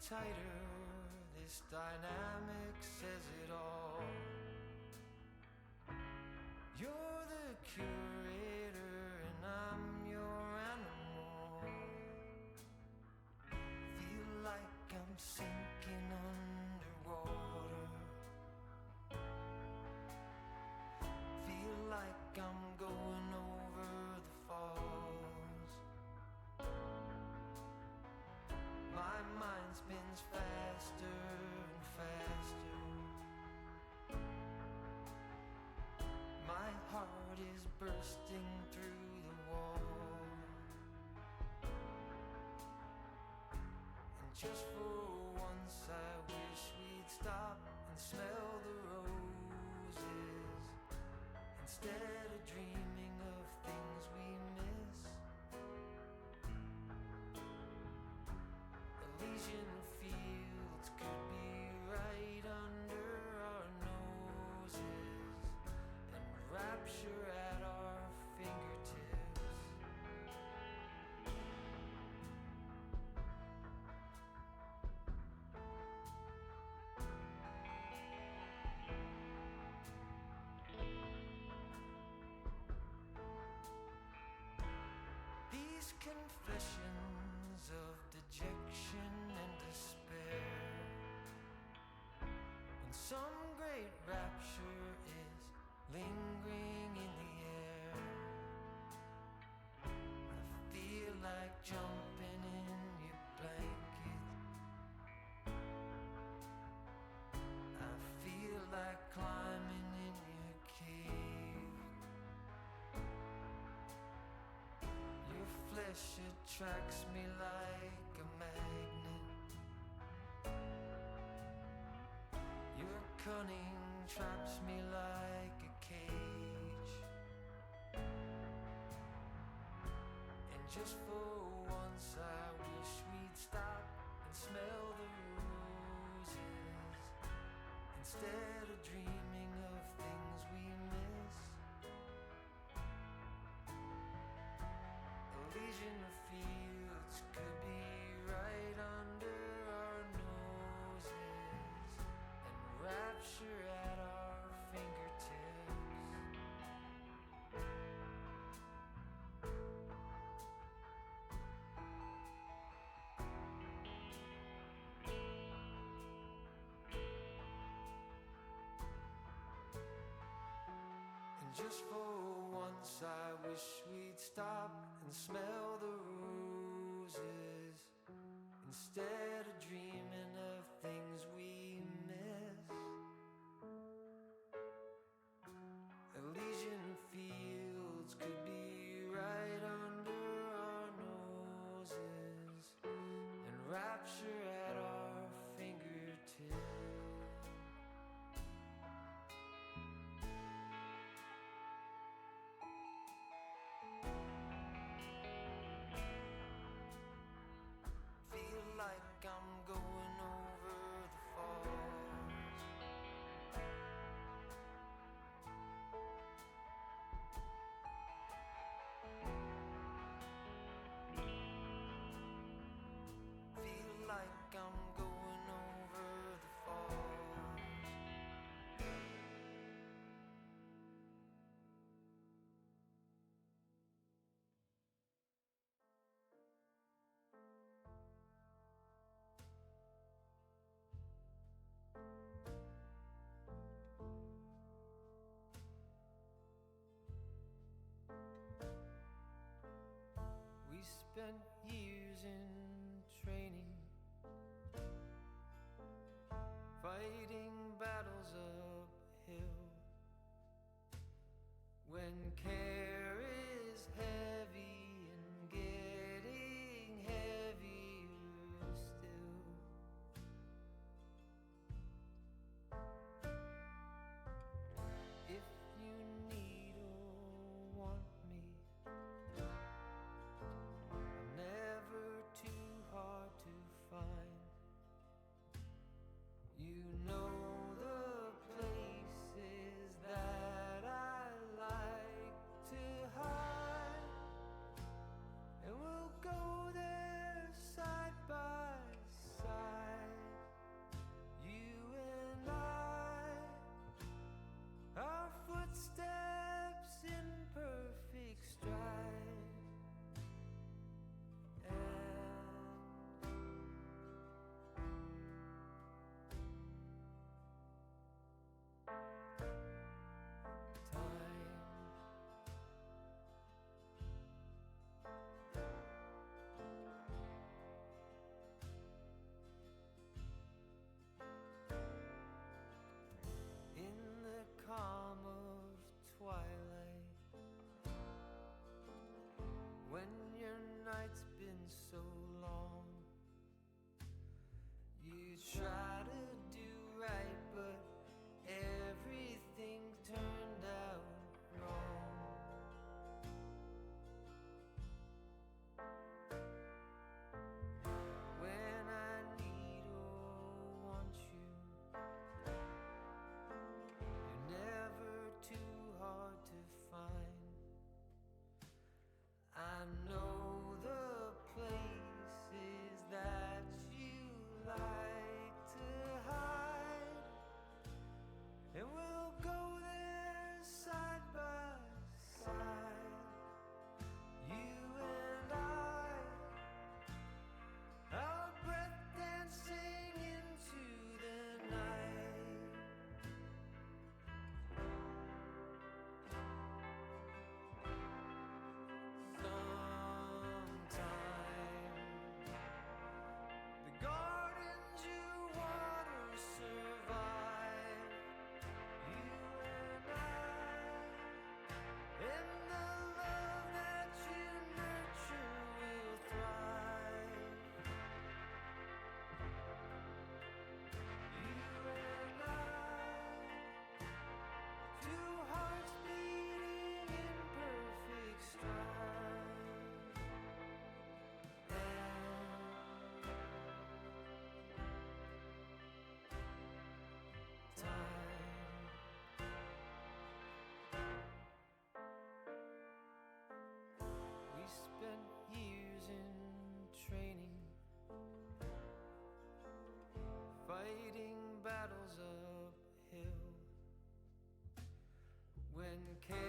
tighter, this dynamic says it all. You're the curator and I'm your animal. Feel like I'm sinking underwater. Feel like I'm going over the falls. My mind spins faster and faster. My heart is bursting through the wall. And just for once I wish we'd stop and smell the roses, instead of dreaming of things we miss. Elysian fields could be right under our noses, and rapture at our fingertips. These confessions of dejection and despair, when some great rapture is lingering in the air, I feel like jumping in your blanket. I feel like climbing in your cave. Your flesh attracts me like a magnet. Your cunning traps me like a cage. And just for once I wish we'd stop and smell the roses, instead of dreaming of things we miss. Elysian fields could be right under our noses, and rapture at our fingertips. And just for once I wish we'd stop and smell the roses, instead of dreaming of things we miss. Elysian fields could be right under our noses, and rapture at our fingertips. Feel like I'm going over the falls. Feel like I'm going over the falls. We spent years in training, fighting battles uphill. When care is heavy and getting heavier still, if you need or want me, never too hard to find. You know the places that I like care